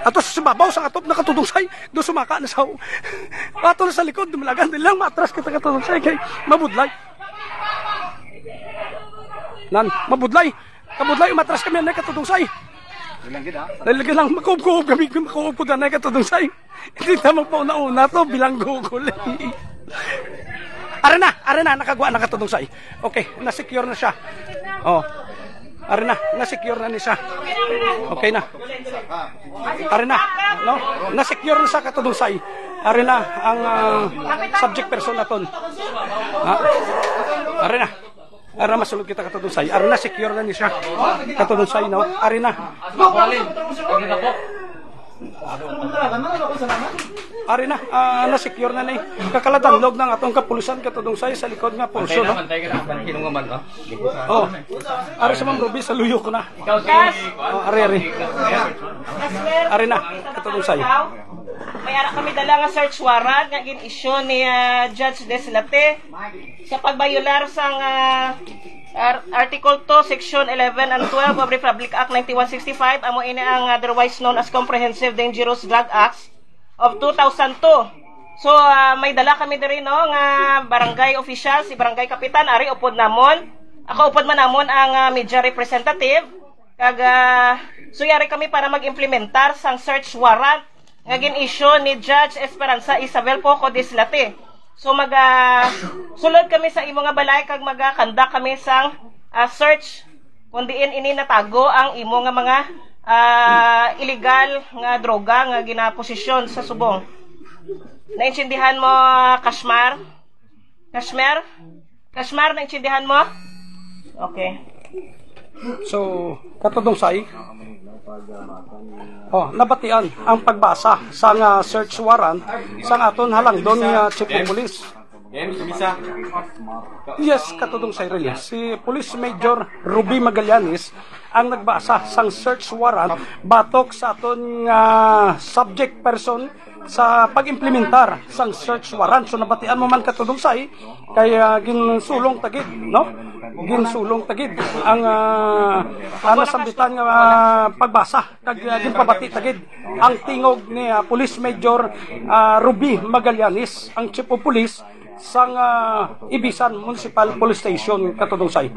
Ato sa babaw sa atop nakatudungsay, do sumaka na sa ato na sa likod dumalagan lang matras kita katudungsay kay mabudlay. Nan, mabudlay. Kabudlay matras kami na katudungsay. Dahil lang makuup kami makuup ko na katudungsay. Hindi ta magpauna-una to bilang gugol. Are na nakagawa na katudungsay. Okay, na-secure na siya. Oh. Are na secure na ni siya. Okay na. Are na, no? Na-secure na sa katudungsay. Are na ang subject person naton. Ha? Are na. Are masulod kita katudungsay. Are na secure na ni siya. Katudungsay, no? Are na. Ari na, na-secure na ni. Kakaladanlog ng atong kapulisan katudungsay sa likod nga pulso, no? Oh. Ari sa Ma'am Ruby, sa luyo ko na. Oh, ari. Ari na, katudungsay. May ara kami dala nga search warrant nga gin-issue ni Judge Deslate sa pagbayular sang Article 2, Section 11 and 12 of Republic Act 9165, amo ini ang otherwise known as Comprehensive Dangerous Drug Acts of 2002. So, may dala kami diri no nga barangay official, si barangay kapitan, ari upod namon. Ako upod man namon ang media representative. Kag so yari kami para mag-implementar sang search warrant nga gin-issue ni Judge Esperanza Isabel Coco Deslate. So sulod kami sa imo nga balay kag magakanda kami sang search kun diin ini natago ang imo nga mga illegal nga droga nga ginaposisyon sa subong. Naintindihan mo, Kashmar? Kashmar, naintindihan mo? Okay. So, katudungsay, nabatian ang pagbasa sa search warrant sa aton halangdon nga Chief of Police. Yes, katudungsay really. Si Police Major Ruby Magallanes ang nagbasa sang search warrant batok sa aton subject person sa pag-implementar sang search warrant. So nabatian mo man katudungsay kaya ginsulong tagid, no? Ginsulong tagid ang nasambitan nga pagbasa kag ginpabati tagid ang tingog ni Police Major Ruby Magallanes, ang Chief of Police sang Ibisan Municipal Police Station katudungsay.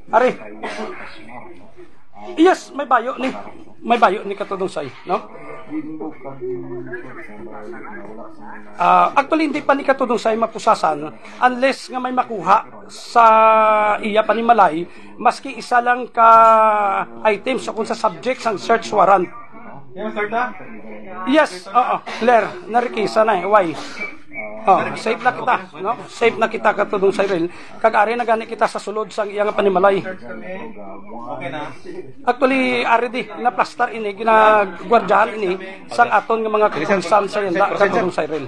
Ari. Yes, may bayo ni katudungsay, no? Actually hindi pa ni katudungsay mapusasan unless nga may makuha sa iya panimalay maski isa lang ka items kung sa subject sang search warrant. Yes, clear, narikisa na why? Safe na kita, no? Safe na kita katudong Cyril. Kag-ari na gani kita sa sulod sang iyang panimalay. Okay na. Actually, ari di na plaster ini ginagwardyahan ini sang aton nga mga kapulisan sa yanda katudong Cyril.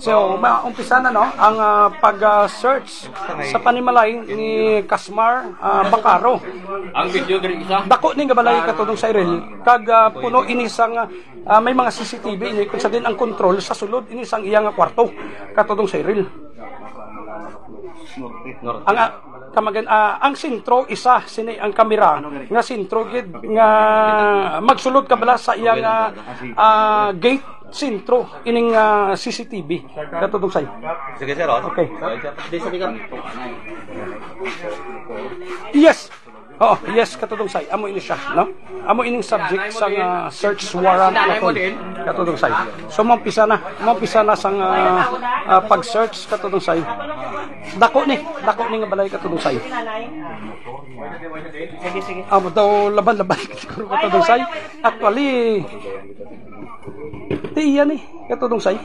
So, umpisa na no ang pag-search sa panimalay ni Kasmar Bacaro. Ang video diri isa. Dako ni nga balay katudong Cyril. Kag puno ini sang may mga CCTV ini kung sa din ang control sa sulod ini sang iyang kwarto katudong Cyril. Ang kamagan ang sintro isa sini ang kamera nga sintro gid nga magsulod ka bala sa iyang gate sintro ining CCTV katudong say. Sige sir. Okay. Yes. Yes, katudong say. Amo ini siya, no? Amo ining subject sa search warrant katudong say. So mampisa na sang pag-search katudong say. Dako ni nga balay katudong say. Sige. Amo daw laban-laban katudong say. Actually tiya ni katudong say.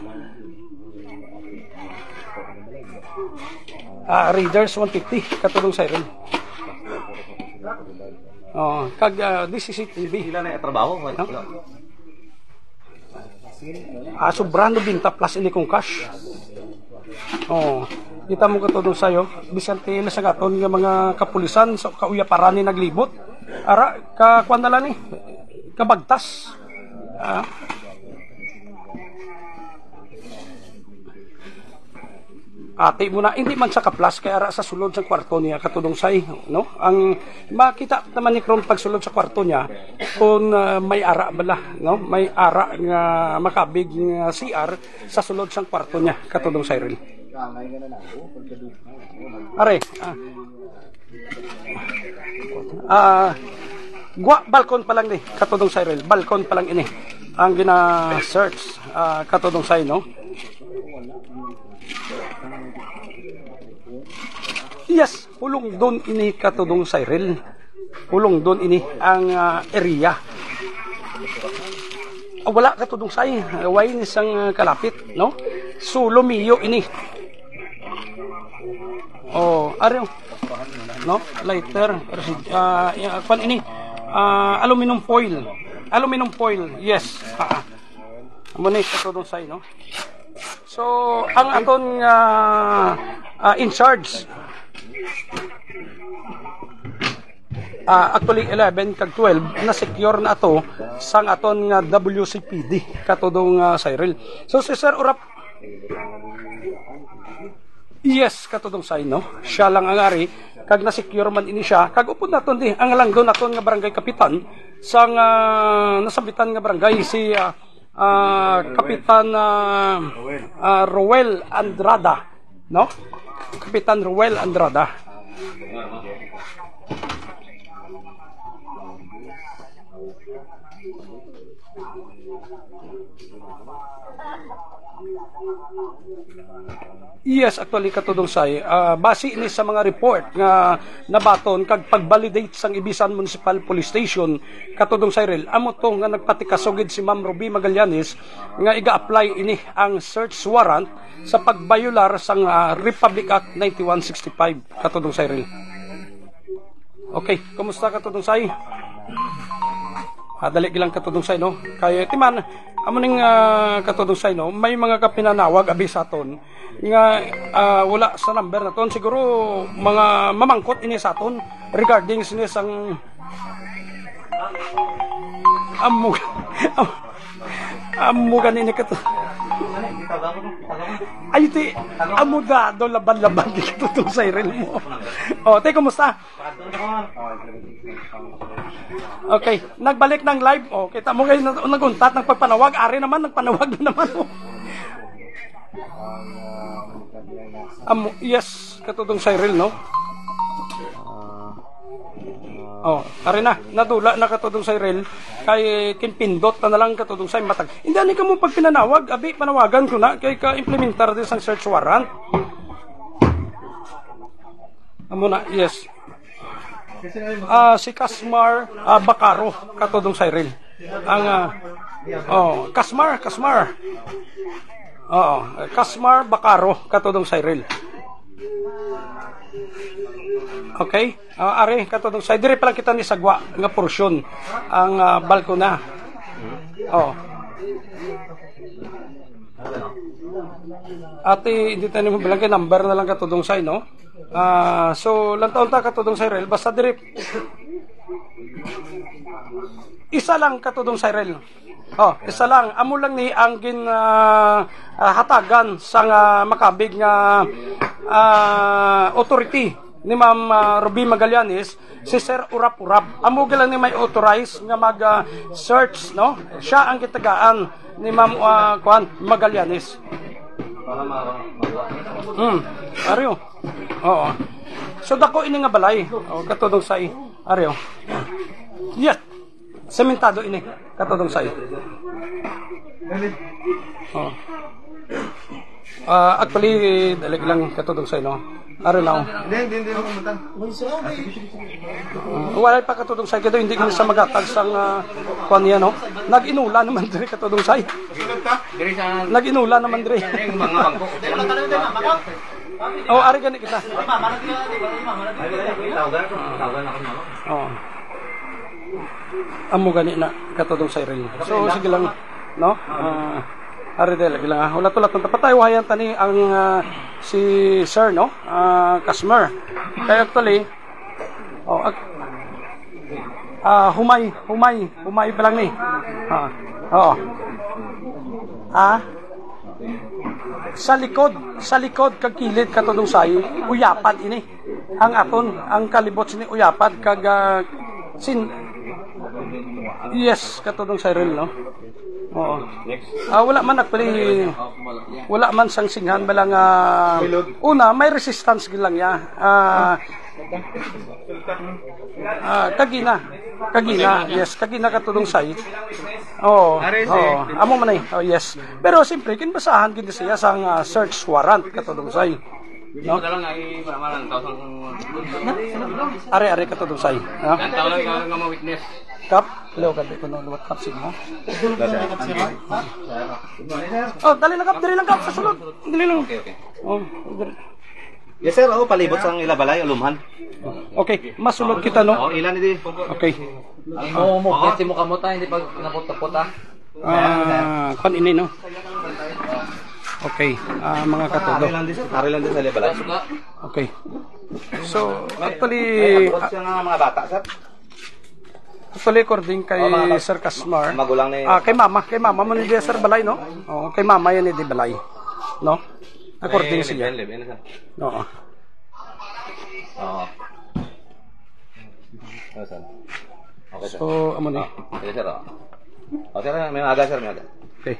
Readers 150 katudong say rin. Kag this is CCTV. Sila na trabaho. Sobrang binta plus ini kong cash. Kita mo katudong sayo. Bisante na sa gaton nga mga kapulisan sa kauyaparan ni naglibot. Ara ka kwanda lang ni kabagtas. ate mo na hindi man sa kaplas kaya ara sa sulod sa kwarto niya katudong say, no? Ang makita naman ni kron pag sulod sa kwarto niya kung may ara bala, no? May ara nga makabig nga CR sa sulod sa kwarto niya katudong Cyril. Are, balkon pa lang ni katudong Cyril, balkon pa lang ini ang gina-search katudong say, no? Yes, pulong doon ini katudong Cyril. Pulong doon ini ang area. Wala katudong say, way ni sang kalapit, no? So lumiyo ini. Oh, ariyo. No? Lighter, kwan ini. Aluminum foil. Aluminum foil, yes. Amo ni katudong say, no? So, ang aton in charge actually 11 kag 12 na secure na ato sang aton nga WCPD katudong Cyril. So si Sir Urap, yes katudong say, no? Siya lang ang ari kag na secure man ini siya kag upod naton di ang langdon naton nga barangay kapitan sang nasabitan nga barangay si Kapitan Roel Andrada, no? Kapitan Roel Andrada. Yes, actually katudong say, base ini sa mga report nga nabaton kag pag-validate sang Ibisan Municipal Police Station katudong Cyril, amo to nga nagpatikasugid si Ma'am Ruby Magallanes nga iga-apply ini ang search warrant sa pagbayular sang Republic Act 9165 katudong Cyril. Okay, kumusta katudong say? Dali gilang katudong say, no? Kaya timan amo ning katudong say, no? May mga kapinanawag abisaton nga wala sa number na ton, siguro mga mamangkot ini sa aton regarding sinis ang amo ganini kato ay ti amo da do laban-laban di katudong Cyril mo. Oh, te kumusta? Okay, nagbalik ng live. Oh, kita mo kayo naguntat ng pagpanawag, ari naman nagpanawag na naman. Yes, katudong Cyril, no? Oh, ari na, nadula na katudong Cyril, kay kinpindot na lang katudong Cyril matag. Hindi ani ka mo pag pinanawag, abi panawagan ko na kay ka-implementar din sang search warrant. Amo na, yes. Si Kasmar Bacaro katudong Cyril. Ang Kasmar. Kasmar Bacaro katudong Cyril. Okay? Are katudong Cyril, dire pa lang kita ni sagwa nga porsyon ang balkona. Oh. Ate, hindi tayo mo bilang kay number na lang katudong Cyril, no? So lantaon ta katudong Cyril, basta dire isa lang katudong Cyril. Oh, isa lang. Amo lang ni ang hatagan sang makabig nga authority ni Ma'am Ruby Magallanes, si Sir Urap-Urap. Amo lang ni may authorize nga mag-search, no? Siya ang kitagaan ni Ma'am Magallanes. Ariyo. Oo. So dako ini nga balay. Oh, katudong say. Ariyo. Yes. Sementado ini katudong say. Oh. Actually dalig lang katudong say, no. Ariyo now. Hindi mo kumutang. Wala pa katudong say kado hindi kini sa magatag sang kuan niya, no. Nag-inula naman dire katudong say. Nag-inula naman dire. Mga bangko. Oh, ari gani kita. Oh. Amo gani na katudong Cyril. So sige lang, no? Ari dela lang. Wala tulat ng tapatay wayan tani ang si Sir, no? Kasmer. Kaya actually humay pa lang ni. Oo. sa likod kag kilid katudong say uyapat ini ang aton ang kalibot sini uyapat kag yes katudong Cyril no. Oo. Wala man nagpali wala man sang singhan balang una may resistance gid lang ya. Kagina yes kagina katudong say. Amo man yes. Pero siyempre kinbasahan gid siya sang search warrant katudong say. No? Are katudong say. Kap, hello gabi ko no luwat kap sigma. Dali lang kap sa sulod. Dali lang. Okay. Yes sir, palibot sang ilabalay alumhan. Okay, masulod kita no. Ilan idi? Okay. Mo mo kamot hindi pag napot-puta. Kon ini no. Okay, mga katodo. Ari lang din sa ilabalay. Okay. So, actually mga bata sir. Actually, according kay Sir Kasmar, magulang na kay mama mo ni Sir Balay, no? Kay mama yan ni Balay. No? According siya. No. Okay, sir. So, amo ni. Okay, sir. Okay, sir. May aga, sir. May aga. Okay.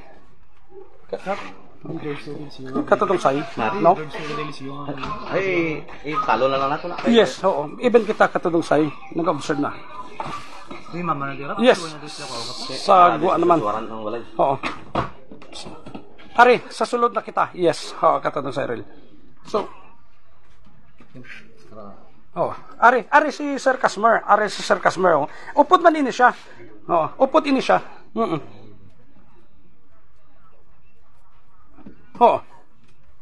Katotong say, no? Ay, talo na lang nato na. Yes, oo. Even kita katotong say, nag-observe na. Yes. Sa guwa naman. Oo. Ari, sa sulod na kita. Yes. Oo, katotong Cyril. So, Ari si Sir Kasmer. Upod man ini siya. Upod ini siya.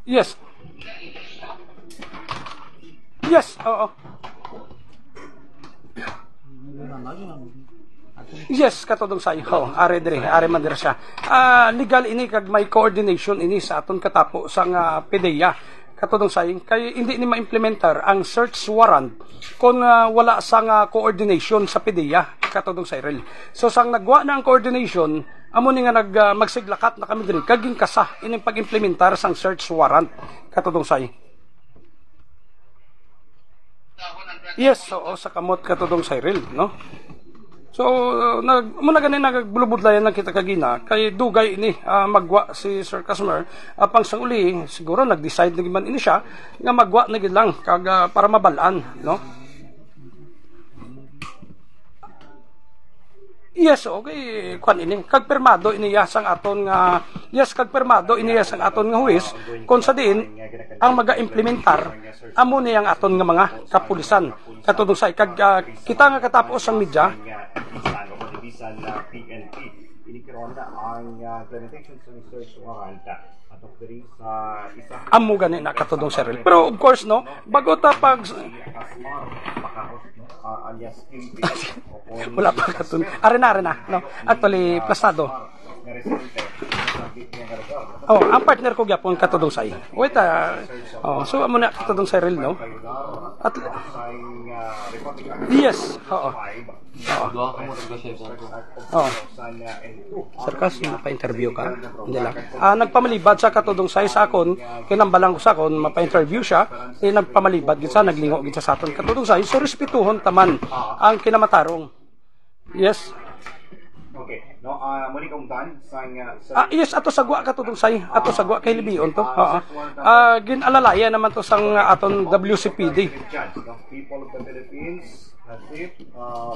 Yes. Yes, oo. Yes, katodong say. Are man dire siya. Legal ini kag may coordination ini sa aton katapo sang PDEA. Katodong say kay hindi ni ma-implementar ang search warrant kung wala sang coordination sa PDEA. Katodong Cyril. So sang nagwa na ang coordination, amo ni nga magsiglakat na kami diri kaging kasa ining pag-implementar sang search warrant. Katodong say. Yes, so sa kamot katodong Cyril, no? So muna ganin nagbulubudlayan lang kita kagina kay dugay ini magwa si Sir Kasmer pang sang uli siguro nag-decide na man ini siya nga magwa na gid lang kag para mabalaan, no? Yes, okay. Kwan ini kag permado iniya sang aton nga huwis kung sa diin ang maga-implementar amo ni ang aton nga mga kapulisan. Katudong say kag kita nga katapos ang media PNP inikiron na ang implementation sa search warrant atok diri sa isa amo gani na katudong Cyril. Pero of course no, bago ta pag alias wala pa katun. Arena no. Actually plasado. Ang partner ko gyapon katudong say. Wait so amo na katudong Cyril no. At yes, Sarkas, mapa-interview ka? Hindi lang. Nagpamalibad sa katudong say sa akon, kinambalang ko sa akon, mapa-interview siya, nagpamalibad gitsa, naglingo gitsa sa aton katudong say, so respetuhon taman ang kinamatarong. Yes. Okay. No, muli kong tan sang yes, ato sagwa katudong say, ato sagwa kay libion to. Ginalalaya naman to sang aton WCPD. People of the Philippines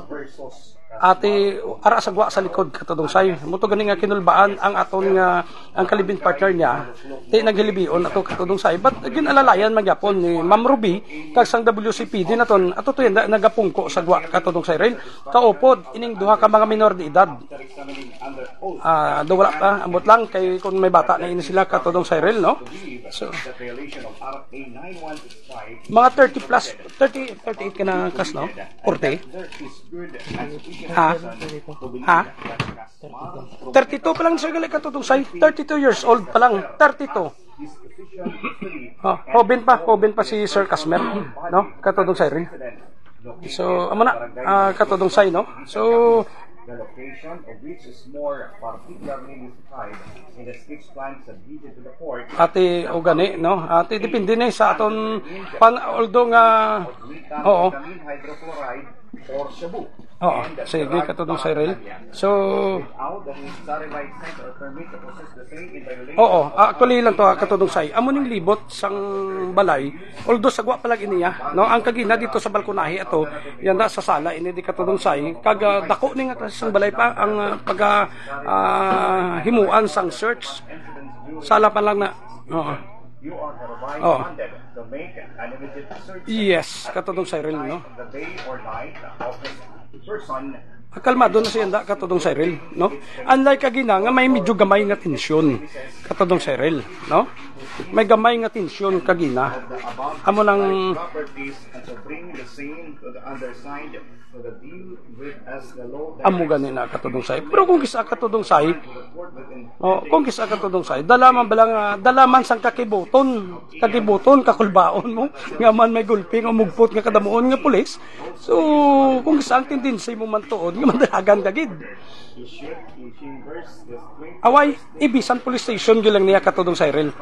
versus ati ara sagwa sa likod katudong say muto gani nga kinulbaan ang aton nga ang kalibin partner niya ti naghilibion ato katudong say but ginalalayan magyapon ni Ma'am Ruby kag sang WCPD naton ato to nagapungko sagwa katudong say rail kaupod ining duha ka mga minor de edad wala pa ambot lang kay kung may bata na ini sila katudong say rail no so mga 30 plus 38 ka na kas no 40 ha 32 pa lang siya gali katutong say 32 years old pa lang 32 hoben pa si Sir Kasmer no katutong say rin so amo na katutong say no so the location of which is more particularly described in the sketch plan submitted to the court. Ati o gani, no? Ati depende na sa aton although nga oo. Methamphetamine hydrochloride or shabu. Oo, sige katudong Cyril. So Without the necessary license or permit to possess the same in violation. oo, actually lang to katudong say. Amo ning libot sang balay, although sagwa pa lang iniya, no? Ang kagina dito sa balkonahe ato, yan da sa sala ini di katudong say. Kag dako ning sang balay pa ang pag himuan sang search. Sala pa lang na. Oo. You are hereby Oh. commanded to make an immediate search Yes, katudong Cyril, no? of the day or night of this person. Kalmado na siya da katudong Cyril, no? Unlike kagina nga may medyo gamay nga tensyon katudong Cyril, no? May gamay nga tensyon kagina. Amo nang Properties and to bring the same to the undersigned to the deal with as the law amo gani na katudong say. Pero kung kisa katudong say, report within kung kisa katudong say, dalaman sang kakibuton kakulbaon mo nga man may gulping o mugpot nga kadamuon nga pulis. So kung kisa ang tendency mo man tuod nga madagan kagid. Away Ibisan Police Station gilang niya katudong Cyril.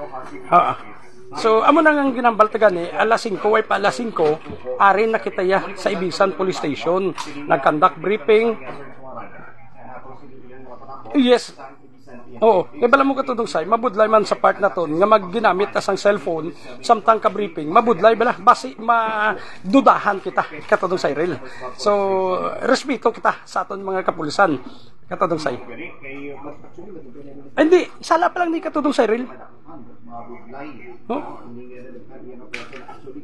So amo nang ang ginambaltagan ni alas 5 way pa alas 5 ari na kita ya sa Ibisan Police Station nag-conduct briefing. Yes. Oo, kay bala mo katudong say, mabudlay man sa part na ton nga magginamit ta sang cellphone samtang ka briefing, mabudlay bala basi madudahan kita katudong Cyril. So respeto kita sa aton mga kapulisan katudong say. Hindi, sala pa lang ni katudong Cyril. No?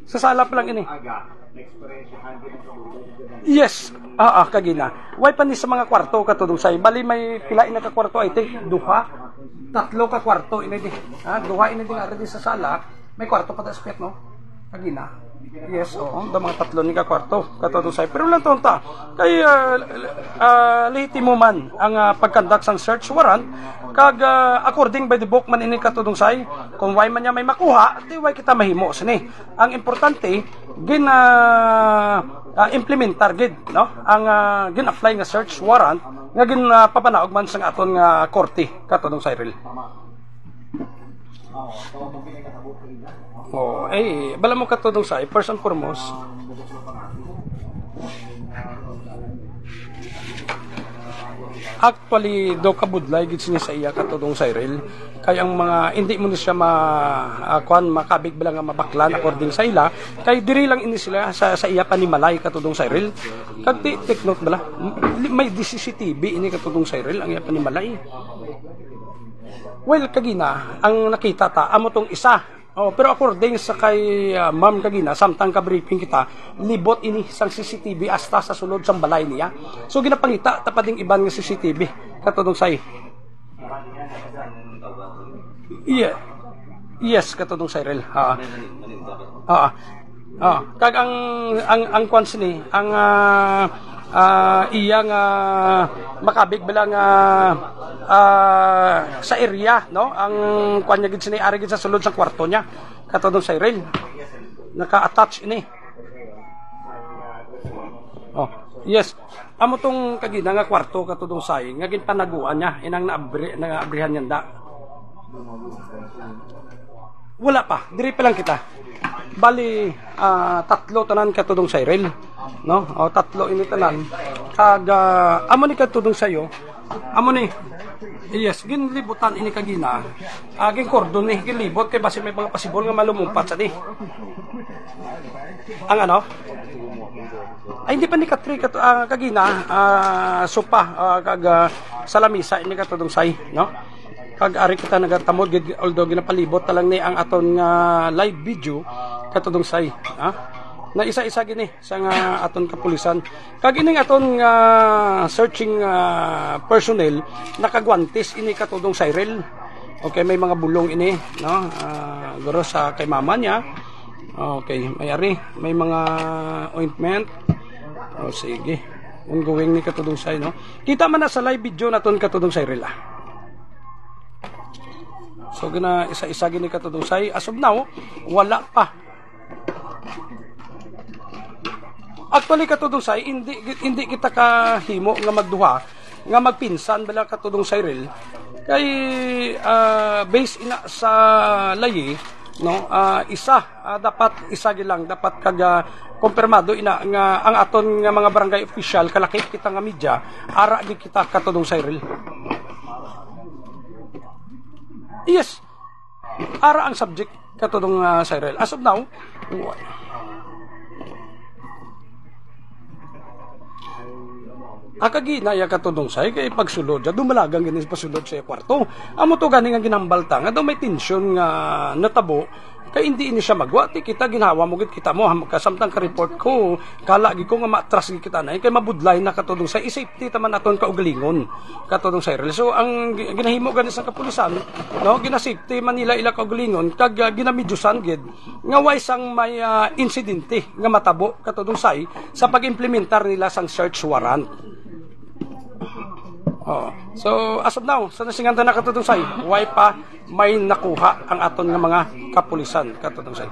Sa sala pa lang ini. Yes. Kagina. Way pa ni sa mga kwarto katudong say. Bali may pila ina ka kwarto I think duha, tatlo ka kwarto ini di. Duha ini di nga di sa sala. May kwarto pa ta spet no. Kagina. Yes, da mga tatlo ni ka kwarto katudong say. Pero lang tonta kay lehitimo man ang pagkandak sang search warrant kag according by the book man ini katudong say. Kung way man niya may makuha, di way kita mahimo sini. Ang importante implementar gid no ang gin-apply nga search warrant nga papanaog man sang aton nga korte katudong Cyril. Bala mo katudong say first and foremost actually do kabudlay gid sini sa iya katudong Cyril kay ang mga hindi mo ni siya makabig bala nga mabaklan according sa ila kay diri lang ini sila sa iya panimalay katudong Cyril kag take note bala may CCTV ini katudong Cyril ang iya panimalay. Well kagina ang nakita ta amo tong isa. Pero according sa kay ma'am kagina samtang ka briefing kita libot ini sang CCTV hasta sa sulod sang balay niya. So ginapangita tapading iban nga CCTV katudong say. Yeah. Yes katudong Cyril. Kag ang kwans ni ang iyang makabig bala nga sa area no ang kuanya gid sini ari gid sa sulod sa kwarto niya katudong Cyril naka-attach ini. Yes, amo tong kagina nga kwarto katudong say nga ginpanaguan niya inang naabrihan niya da. Wala pa, diri pa lang kita. Bali tatlo tanan katudong Cyril, no? Tatlo ini tanan. Kag amo ni katudong sayo. Amo ni. Yes, ginlibutan ini kagina. Aging kordon ni ginlibot kay basi may mga pasibol nga malumumpat sa di. Ang ano? Ay hindi pa ni katri kagina sopa kag salamisa ini katudong say, no? Kag ari kita nagatamod although ginapalibot talang ni ang aton nga live video katudong say na isa-isa gini sa nga aton kapulisan kag ining aton nga searching personnel nakagwantes ini katudong Cyril. Okay, may mga bulong ini no guro sa kay mama niya. Okay, may mga ointment. Sige, ongoing ni katudong say no. Kita man na sa live video naton katudong Cyril So gina isa-isa gini katudong say as of now wala pa. Actually katudong say hindi kita kahimo nga magduha nga magpinsan bala katudong Cyril kay base ina sa layi no dapat isa gilang dapat kag kumpirmado ina nga ang aton nga mga barangay official kalakip kita nga media ara di kita katudong Cyril. Yes. Ara ang subject katudong Cyril. As of now, akaginaya katudong say kay pagsulod ja dumalagang ginis pasulod sa kwarto. Amo to gani nga ginambalta nga daw may tensyon nga natabo kay hindi ini siya magwa ti kita ginawa mo gid kita mo kasamtang ka report ko kala gi ko nga matras gi kita na kay mabudlay na katudong say safety taman aton kaugalingon katudong Cyril. So ang ginahimo gani sa kapulisan no gina-safety Manila ila kaugalingon kag ginamidyosan gid nga way sang may insidente nga matabo katudong say sa pag-implementar nila sang search warrant. So as of now sa nasinganta na katudong say way pa may nakuha ang aton nga mga kapulisan katudong say.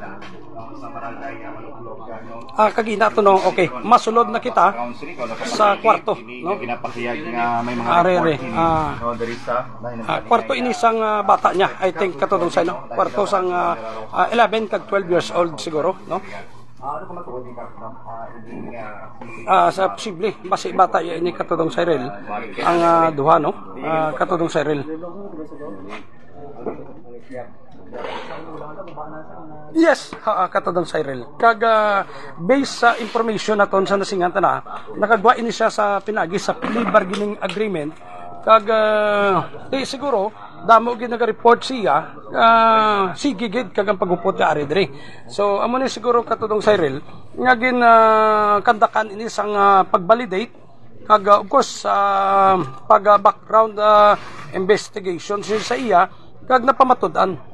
Kagina to no, okay, masulod na kita sa kwarto no. Ginapahayag nga may mga Arere. no diri sa Kwarto ini sang bata niya, I think katudong say no. Kwarto sang 11 kag 12 years old siguro no. ano ko matuod ni Kapitang hindi Sa posible basi bata ya ini katudong Cyril ang duha no katudong Cyril. Yes, katudong Cyril. Kag based sa information naton sa nasinganta na nakagwa ini siya sa pinagi sa plea bargaining agreement kag siguro damo gid naga-report siya sige gid kag ang pagupot ka ari diri. So amo ni siguro katudong Cyril nga gin kandakan ini sang pagvalidate kag of course pag background investigation sa iya kag napamatud-an.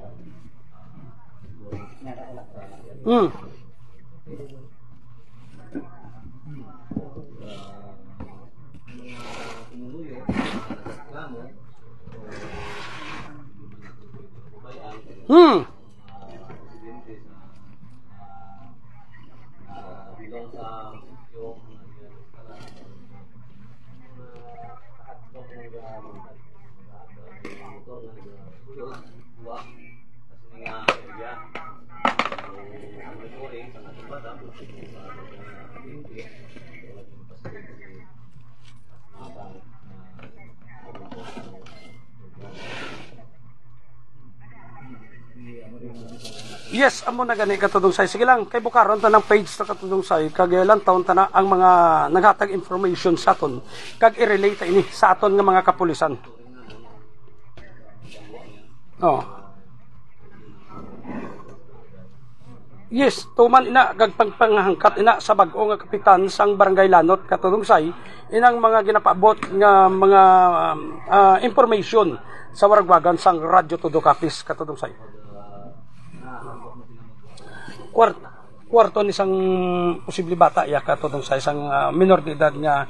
Yes, amo na gani katudong say. Sige lang, kay bukaron ta ng page sa katudong say. Kag ilang taon ta na ang mga naghatag information sa aton. Kag i-relate ta ini sa aton nga mga kapulisan. Yes, tuman ina kag pangpanghangkat ina sa bag-o nga kapitan sang Barangay Lanot katudong say. Inang mga ginapaabot nga mga information sa waragwagan sang Radyo Todo Capiz katudong say. Kwarto ni isang posible bata ya katudong sa isang minor de edad nga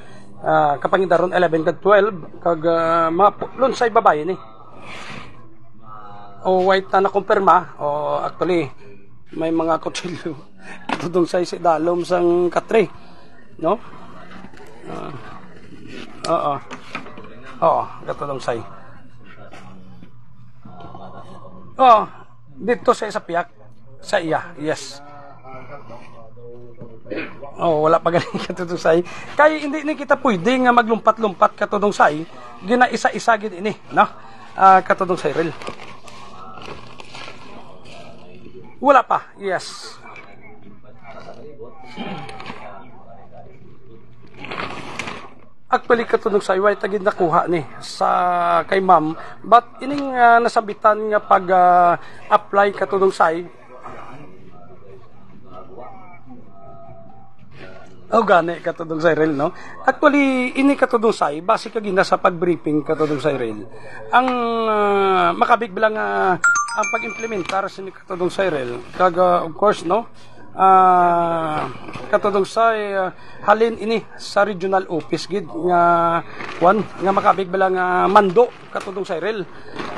kapangidaron 11 kag 12 kag mapulon sa babae ni. White na kumpirma actually may mga kutsilyo katudong sa si dalom sang katre no. Katudong say. Dito sa isa piyak sa iya, yes. Wala pa galing katudong say. Kaya hindi ni kita pwede nga maglumpat-lumpat katudong say. Gina-isa-isa gid ini, no? Katudong Cyril. Wala pa, yes. Actually katudong say way tagid nakuha ni sa kay ma'am, but ining nasabitan nga pag apply katudong say gani katudong Cyril no. Actually ini katudong say base kag ina sa pag-briefing katudong Cyril ang makabig bilang ang pag-implementar sa katudong Cyril kag of course no katudong say halin ini sa regional office gid nga makabig bilang mando katudong Cyril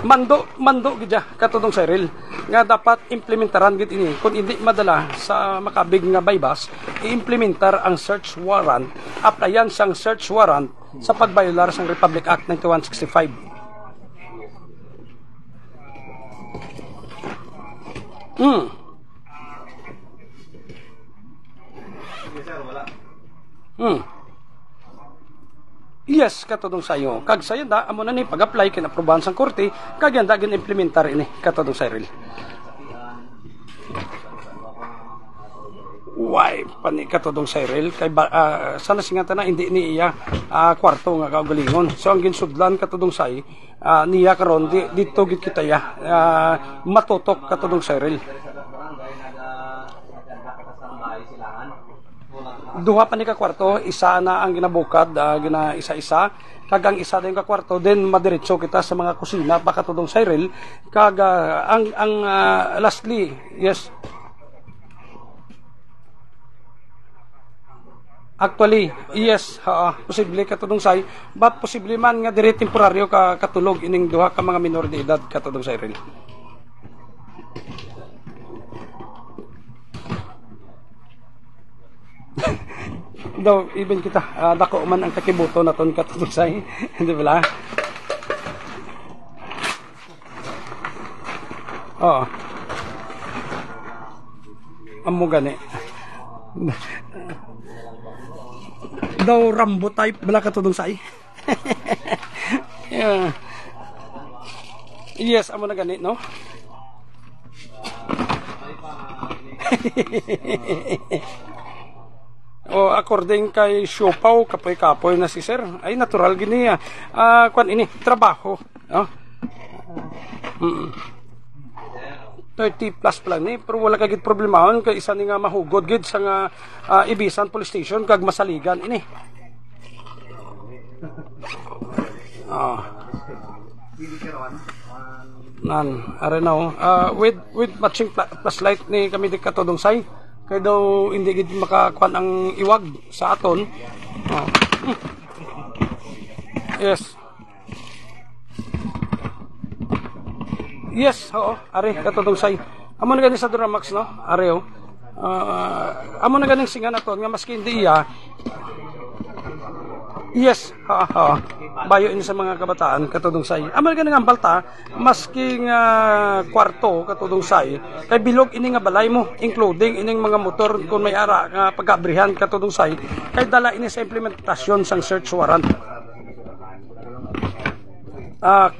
mando gidya katudong Cyril nga dapat implementaran gid ini kung hindi madala sa makabig nga bypass i-implementar ang search warrant, applyan sang search warrant sa pagbayolar sang Republic Act 9165. Yes, katudong sayo. Kag sayo da, amo na ni pag-apply kinaprobahan sang korte, kag yan da gin-implementar ini katudong Cyril. Why pani katudong Cyril kay sana singata na hindi ni iya kwarto nga kaugalingon. So ang ginsudlan katudong say niya karon dito gid kita ya matutok katudong Cyril. Duha pa ni ka kwarto, isa na ang ginabukad, gina isa-isa. Kag ang isa din ka kwarto, then madiretso kita sa mga kusina pa katudong Cyril. Kag ang lastly, yes. Actually, yes, posible katudong say, but posible man nga dire temporaryo ka katulog ining duha ka mga minor de edad katudong Cyril. Daw even kita dako man ang kakibuto naton katudong say, di ba? Oo. Amo gani. Daw Rambo type bala katudong say. Yeah. Yes, amo na gani, no? O according kay Siopaw kapoy-kapoy na si sir ay natural gini kwan ini trabaho, no? 30 plus pa lang ni pero wala kagid problemahon kay isa ni nga mahugod gid sa nga Ibisan Police Station kag masaligan ini. Nan are now with matching flashlight ni kami di katudong say kay daw hindi gid makakuan ang iwag sa aton. Yes. Yes, oo. Are katudong say. Amo na gani sa Duramax, no? Are amo na ganing singa naton nga maski hindi iya. Yes, bayo ini sa mga kabataan katudong say. Amo na gani nga balta maski nga kwarto katudong say kay bilog ini nga balay mo including ining mga motor kung may ara nga pagabrihan katudong say kay dala ini sa implementasyon sang search warrant.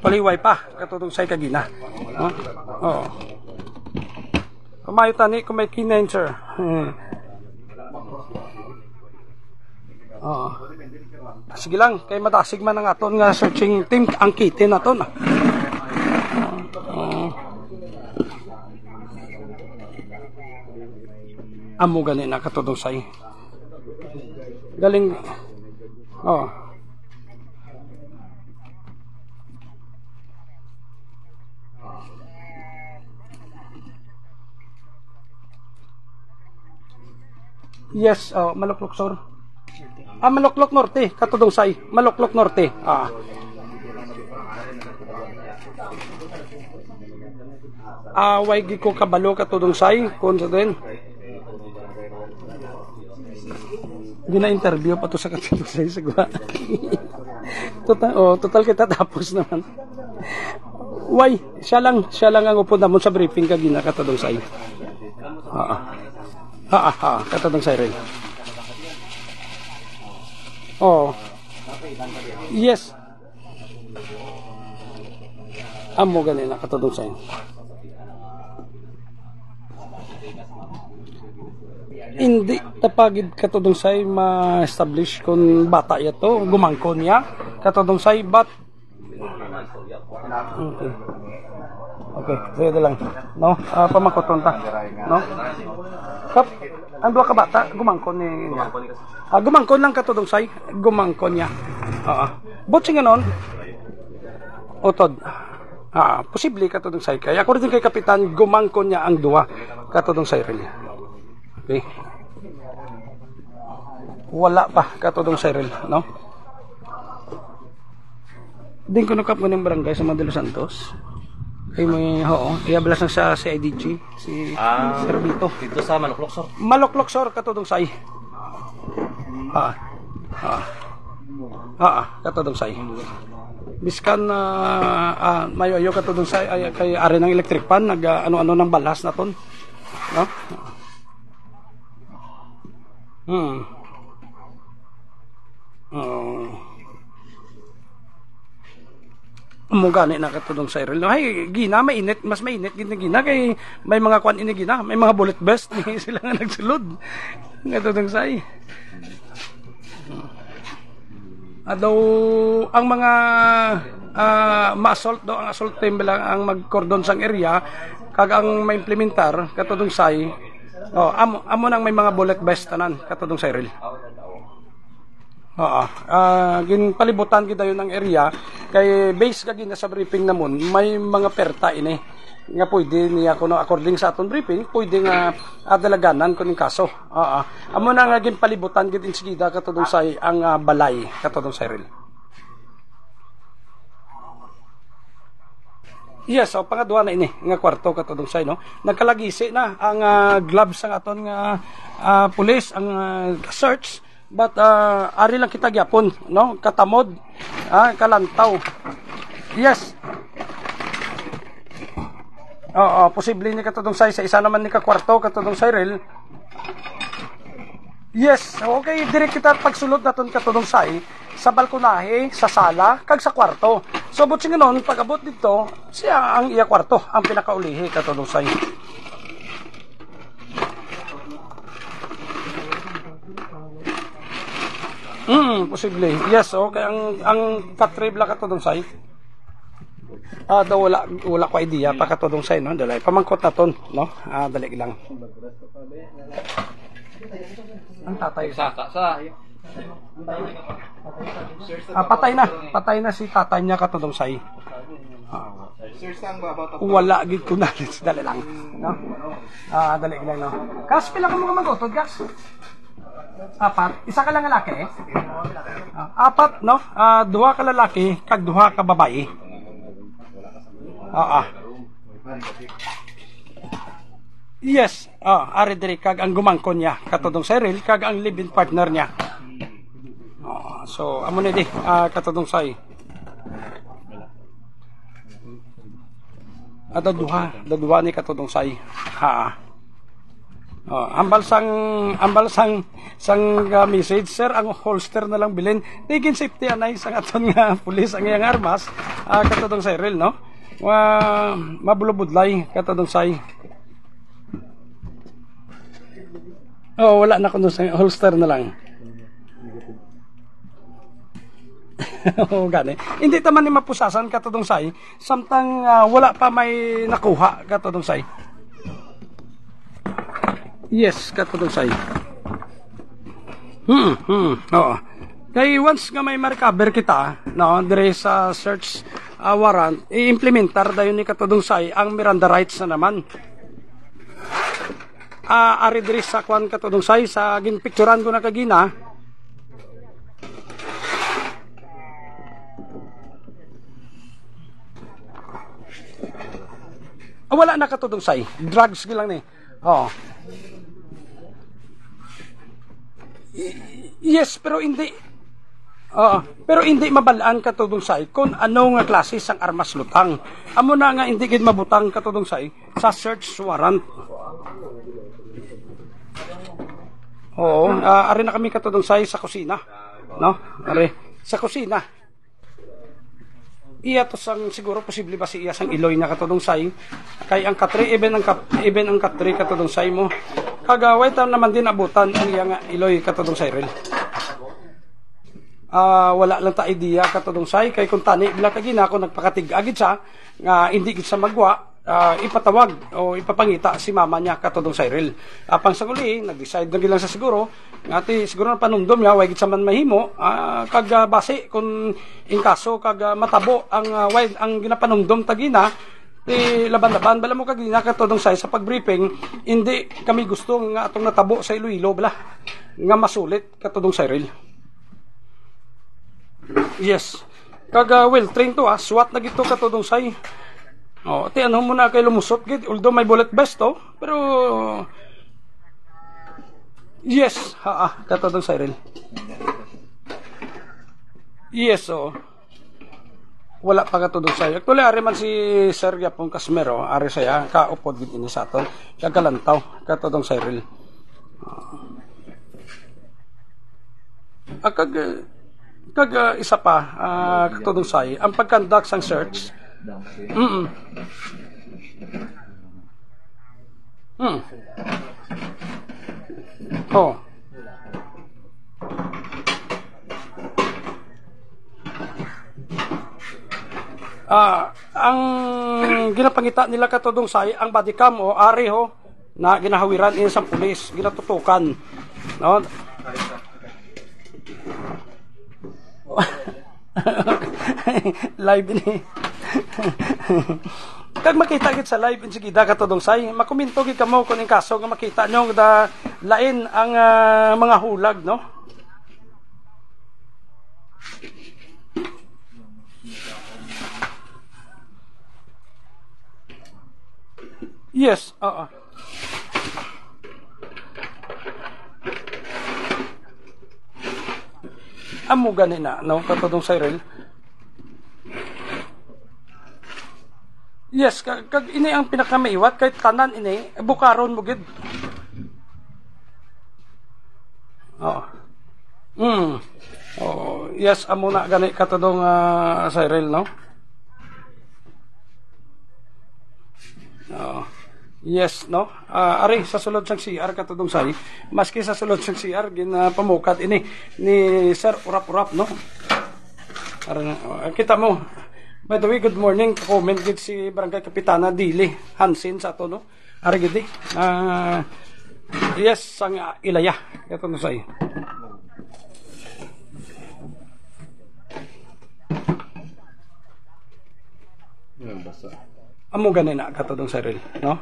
Paliway pa katudong say kagina. Oo. Kumayo tani kung may K9 sir. Sige lang kay madasig man ang aton nga searching team ang kitin naton. Amo gani na katudong say. Galing. Yes, Maluklok Sur. Maluklok Norte, katudong say. Maluklok Norte. Way gi ko kabalo katudong say kun sa din. Gina-interview pa to sa katudong say siguro. Total kita tapos naman. Way, siya lang ang upod namon sa briefing kagina katudong say. Katudong Cyril. Yes. Amo gani na katudong say. Hindi tapagid katudong say ma-establish kung bata yato gumangkon niya katudong say but okay, sige lang. No? Pamakoton ta. No? Kap, ang duha ka bata, gumangkon niya. Gumangkon lang katudong say, gumangkon niya. Butsing ganon, utod. Posible katudong say. Kaya ako rin kay Kapitan, gumangkon niya ang duha katudong say rin. Okay. Wala pa katudong say rin, no? Din ko nakap ng barangay sa Manila Santos. Kay may iablas na sa CIDG si Sir Vito. Dito sa Maluklok, sir. Maluklok sir katudong say. Katudong say. Biskan mayo katudong say ay kay ari ng electric pan nag ano-ano ng balas na ton. No? Gani na katudong sa Irel. Ay, gina, mainit. Mas mainit gina kay may mga kwan ini gina. May mga bullet vest. Sila nga nagsulod. Katudong sa Adaw, ang mga ma-assault ang assault team lang ang mag-cordon sang area kag ang ma-implementar katudong say. Amo nang may mga bullet vest tanan katudong sa Irel. Gin palibutan kita yun ng area kay base kagi na sa briefing namon may mga perta ini nga pwede niya kuno according sa aton briefing pwede nga adalaganan kuning kaso. Amo na nga gin palibutan gid insigida katudong say ang balay katudong sa Irel. Yes, pangadwa na ini nga kwarto katudong say no. Nagkalagisi na ang gloves ang aton nga pulis ang search. But ari lang kita gyapon no katamod kalantaw. Yes. Posible ni katudong say sa isa naman ni ka kwarto katudong sa Irel. Yes, okay dire kita pagsulod naton katudong say sa balkonahe, sa sala, kag sa kwarto. So butsing non pag-abot dito, siya ang iya kwarto ang pinakaulihi katudong say. Posible. Yes, okay. Ang katrib la katudong say. Wala ko idea pa katudong say no. Dali pamangkot naton, no. Dali lang. Ang tatay Sa patay na si tatay niya katudong say. Wala gid ko na dali lang, no. Dali lang no. Kas pila ka mga magutod, kas? 4. Isa ka lang lalaki eh? 4, no? 2 ka lalaki, kag 2 ka babae. Yes. Ari diri kag ang gumangkon niya, katudong sa Irel, kag ang live-in partner niya. So, amo ni di, katudong say. Duha ni katudong say. Ambal sang message sir ang holster na lang bilin tigin safety anay sang aton nga pulis ang iyang armas katudong sa Irel no mabulobudlay katudong say wala na kuno sa holster na lang. Gani hindi taman ni mapusasan katudong say samtang wala pa may nakuha katudong say. Yes, katudong say. Kay once nga may ma-recover kita, no, dire sa search warrant, i-implementar dayon ni katudong say ang Miranda rights na naman. Ari dire sa kwan katudong say sa ginpicturan ko na kagina. Wala na katudong say. Drugs lang ni. Yes, pero hindi mabalaan katudong say kung ano nga klase sang armas lutang. Amo na nga hindi gid mabutang katudong say sa search warrant. Ari na kami katudong say sa kusina, no? Ari sa kusina. Iya to sang siguro posible ba si iya sang iloy na katudong say kay ang katri even ang katri katudong say mo kagaway ta naman din abutan ang iya nga iloy katudong say Irel. Wala lang ta idea katudong say kay kung tani bila kagina ako nagpakatig agid siya nga hindi gid sa magwa ipatawag o ipapangita si mama niya katudong sa Irel. Apang sa uli nag-decide na gilang sa siguro ngati siguro na panumdom niya way gid sa man mahimo kag base kun in kaso kag matabo ang way ang ginapanumdom tagina laban-laban bala mo kagina katudong say sa pagbriefing hindi kami gusto nga atong natabo sa Iloilo bala nga masulit katudong sa Irel. Yes. Kag well trained to SWAT na gito katudong say Oh, ti ano mo na kay lumusot gid although may bullet vest to, pero yes, katodong Cyril. Yes, oo. Wala pa katudog sayo. Actually, ari man si Sir Yapong Casmero, ari saya, kaupod gid ini sa aton. Kagalantaw, katudong Cyril. Kag isa pa, katudong say, ang pagkandak sang search. Oh. Ang ginapangita nila katudong say ang body cam o ari ho na ginahawiran in sa pulis, ginatutukan. No? Live ini. Kag makita gid sa live in sige katudong say, makomento gid kamo kun kaso nga makita nyo da lain ang mga hulag, no? Yes, amo gani na, no? Katudong Cyril. Yes, kag ini ang pinakamaiwat kahit tanan ini, bukaron mo gid. Yes, amo na gani katudong Cyril, no? Yes, no? Ari, sa sulod sang CR katudong say, maski sa sulod sang CR, ginapamukat ini ni Sir Urap-Urap, no? Kita mo, by the way, good morning, comment gid si Barangay Kapitana Dili Hansin sa ato, no? Ari gid yes, sang Ilaya, katudong say. Amo gani na katudong Cyril, no?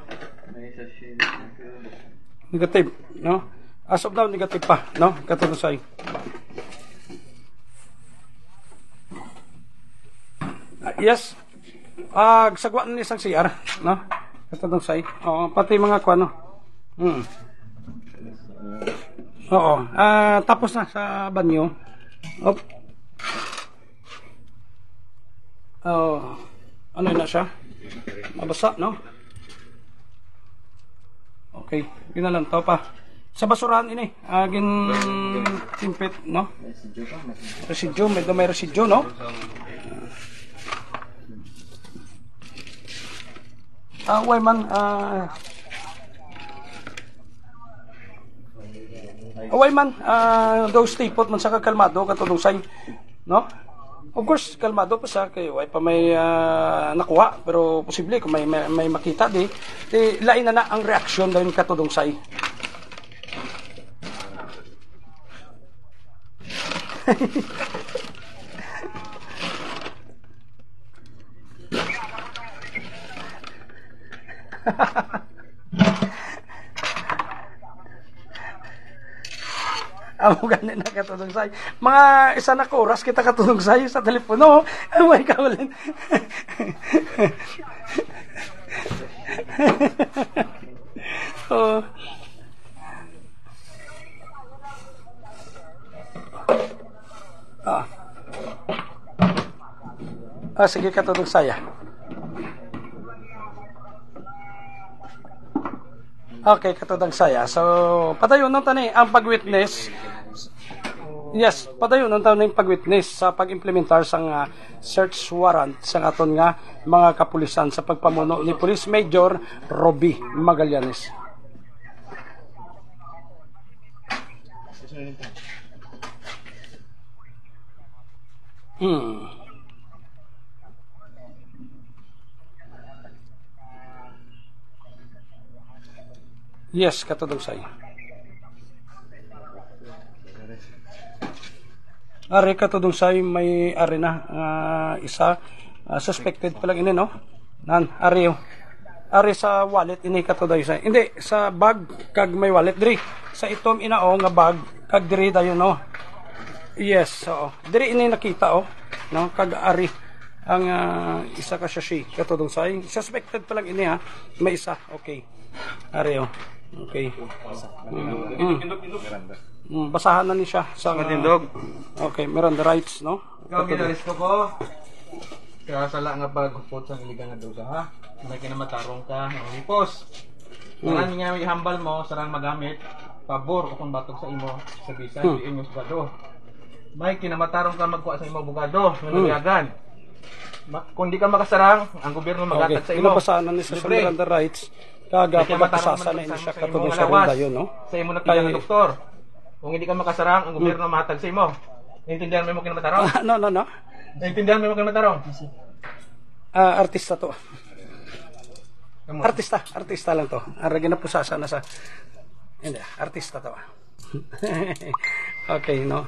Negative, no? As of now, negative pa, no? Katudong say. Yes. Sagwa na isang CR, no? Katudong say. Pati mga kuano. Oo. Tapos na sa banyo. Ano na siya? Mabasa, no? Okay, ginalantaw pa. Sa basurahan ini, timpit, no? Residyo, may residyo, no? Why man, those tipot man sa kakalmado, katulong say, no? Of course, kalmado pa siya kay way pa may nakuha pero posible kung may makita di lain na ang reaksyon dahil katudong say. Amo gani na katulong say. Mga isa na oras kita katulong say sa telepono. May kawalan. Sige katulong saya. Okay, katudang saya. So, padayon ng tanay ang pag-witness. Yes, padayon ng tanay ang pag-witness sa pag-implementar sang search warrant sa aton nga mga kapulisan sa pagpamuno ni Police Major Roby Magallanes. Yes, katudong say. Ari katudong say may ari na isa suspected pa lang ini, no? Ari sa wallet ini katudong say. Hindi sa bag kag may wallet diri. Sa itom inao nga bag kag diri dayon, no? Yes, oo. Diri ini nakita, no? Kag ari ang isa ka siya katudong say suspected pa lang ini ha, may isa. Okay, areo. Okay. Basahan na ni siya sa Matindog. okay, Miranda rights, no? Ikaw ginalisto ko. Kaya sala nga pagpupot sa iligan nga duga ha. May kinamatarong ka ng hipos. Kailan nga ihambal mo sarang magamit pabor o kung batok sa imo sa bisan di inyo bugado. May kinamatarong ka magkuha sa imo bugado nga nabiyagan. Kung di ka makasarang, ang gobyerno magatag sa imo. Basahan na ni sa Miranda rights. Kaga pagpasasa na ini siya katudong sa dayon, no? Sa imo nakita ng doktor. Kung hindi ka makasarang, ang gobyerno mahatag sa imo. Naintindihan mo yung kinamatarong? No. Naintindihan mo yung kinamatarong? Artista to. Artista lang to. Ara ginapusasa na sa hindi, artista to. Okay, no.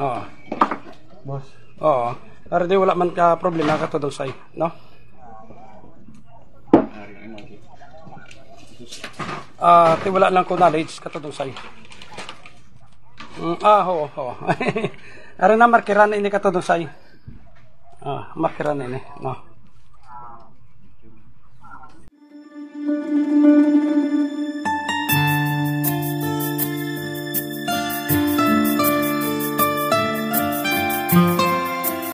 Oo. Boss. Oo. Ara di wala man ka problema katudong say, no? Wala lang ko knowledge katudong say. Oo. Ara na markiran ini katudong say. Markiran ini, no.